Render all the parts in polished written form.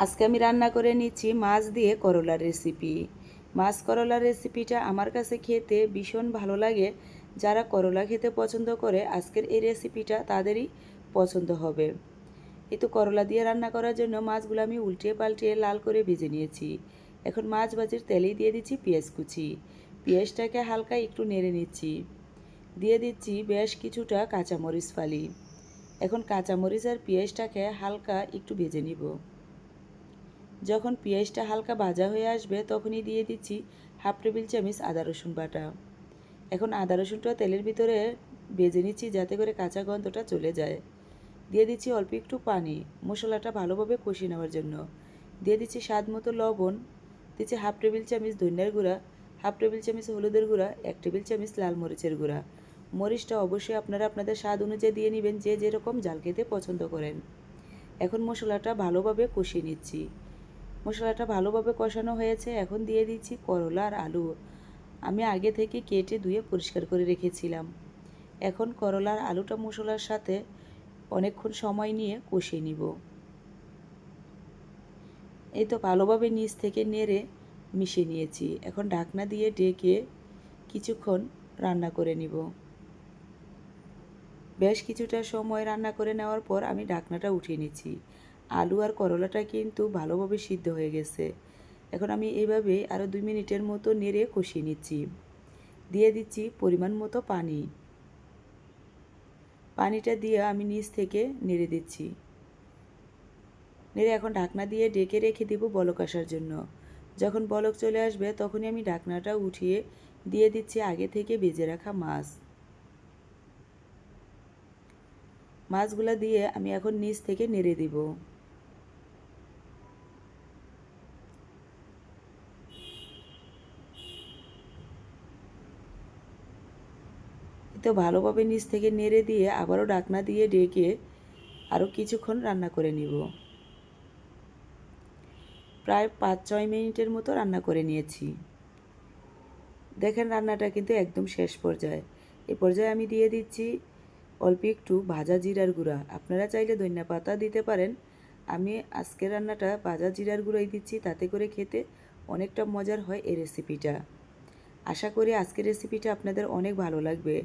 আজকে আমি রান্না করে নিচ্ছি মাছ দিয়ে করলার রেসিপি। মাছ করলার রেসিপিটা আমার কাছে খেতে ভীষণ ভালো লাগে। যারা করলা খেতে পছন্দ করে আজকের এই রেসিপিটা তাদেরই পছন্দ হবে। এই তো করলা দিয়ে রান্না করার জন্য মাছগুলো আমি উল্টিয়ে পাল্টিয়ে লাল করে ভেজে নিয়েছি। এখন মাছ ভাজির তেলেই দিয়ে দিচ্ছি পেঁয়াজ কুচি। পেঁয়াজটাকে হালকা একটু নেড়ে নিচ্ছি। দিয়ে দিচ্ছি বেশ কিছুটা কাঁচামরিচ ফালি। এখন কাঁচামরিচ আর পেঁয়াজটাকে হালকা একটু ভেজে নিব। যখন পেঁয়াজটা হালকা ভাজা হয়ে আসবে তখনই দিয়ে দিচ্ছি হাফ টেবিল চামচ আদা রসুন বাটা। এখন আদা রসুনটা তেলের ভিতরে ভেজে নিচ্ছি যাতে করে কাঁচা গন্ধটা চলে যায়। দিয়ে দিচ্ছি অল্প একটু পানি মশলাটা ভালোভাবে কষিয়ে নেওয়ার জন্য। দিয়ে দিচ্ছি স্বাদ মতো লবণ। দিচ্ছি হাফ টেবিল চামচ ধনিয়ার গুঁড়া, হাফ টেবিল চামচ হলুদের গুঁড়া, 1 টেবিল চামচ লাল মরিচের গুঁড়া। মরিচটা অবশ্যই আপনারা আপনাদের স্বাদ অনুযায়ী দিয়ে নেবেন, যে যেরকম ঝাল খেতে পছন্দ করেন। এখন মশলাটা ভালোভাবে কষিয়ে নিচ্ছি। মশলাটা ভালোভাবে কষানো হয়েছে। এখন দিয়ে দিচ্ছি করলা আর আলু। আমি আগে থেকে কেটে ধুয়ে পরিষ্কার করে রেখেছিলাম। এখন করলা আর আলুটা মশলার সাথে অনেকক্ষণ সময় নিয়ে কষিয়ে নিব। এই তো ভালোভাবে নিচ থেকে নেড়ে মিশিয়ে নিয়েছি। এখন ঢাকনা দিয়ে ঢেকে কিছুক্ষণ রান্না করে নিব। বেশ কিছুটা সময় রান্না করে নেওয়ার পর আমি ঢাকনাটা উঠিয়ে নিচ্ছি। আলু আর করলাটা কিন্তু ভালোভাবে সিদ্ধ হয়ে গেছে। এখন আমি এইভাবে আরও 2 মিনিটের মতো নেড়ে কষিয়ে নিচ্ছি। দিয়ে দিচ্ছি পরিমাণ মতো পানি। পানিটা দিয়ে আমি নিচ থেকে নেড়ে দিচ্ছি। নেড়ে এখন ঢাকনা দিয়ে ঢেকে রেখে দিব বলক আসার জন্য। যখন বলক চলে আসবে তখনই আমি ঢাকনাটা উঠিয়ে দিয়ে দিচ্ছি আগে থেকে ভেজে রাখা মাছ। মাছগুলা দিয়ে আমি এখন নিচ থেকে নেড়ে দিব। তো ভালোভাবে নিচ থেকে নেড়ে দিয়ে আবারও ঢাকনা দিয়ে ঢেকে আরও কিছুক্ষণ রান্না করে নিব। প্রায় 5-6 মিনিটের মতো রান্না করে নিয়েছি। দেখেন রান্নাটা কিন্তু একদম শেষ পর্যায়ে। এই পর্যায়ে আমি দিয়ে দিচ্ছি অল্প একটু ভাজা জিরার গুঁড়া। আপনারা চাইলে ধনিয়া পাতা দিতে পারেন। আমি আজকের রান্নাটা ভাজা জিরার গুঁড়োই দিচ্ছি, তাতে করে খেতে অনেকটা মজার হয় এই রেসিপিটা। আশা করি আজকের রেসিপিটা আপনাদের অনেক ভালো লাগবে।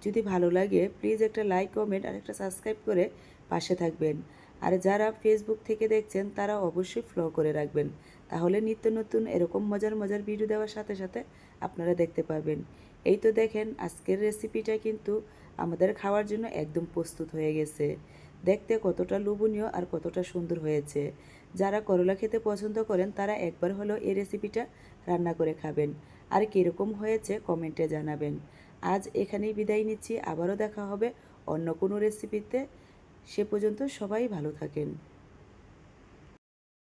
যদি ভালো লাগে প্লিজ একটা লাইক, কমেন্ট আর একটা সাবস্ক্রাইব করে পাশে থাকবেন। আর যারা ফেসবুক থেকে দেখছেন তারা অবশ্যই ফলো করে রাখবেন, তাহলে নিত্য নতুন এরকম মজার মজার ভিডিও দেওয়ার সাথে সাথে আপনারা দেখতে পারবেন। এই তো দেখেন আজকের রেসিপিটা কিন্তু আমাদের খাওয়ার জন্য একদম প্রস্তুত হয়ে গেছে। দেখতে কতটা লোভনীয় আর কতটা সুন্দর হয়েছে। যারা করলা খেতে পছন্দ করেন তারা একবার হলেও এই রেসিপিটা রান্না করে খাবেন। আর কীরকম হয়েছে কমেন্টে জানাবেন। আজ এখানেই বিদায় নিচ্ছি, আবারও দেখা হবে অন্য কোনো রেসিপিতে। সে পর্যন্ত সবাই ভালো থাকেন।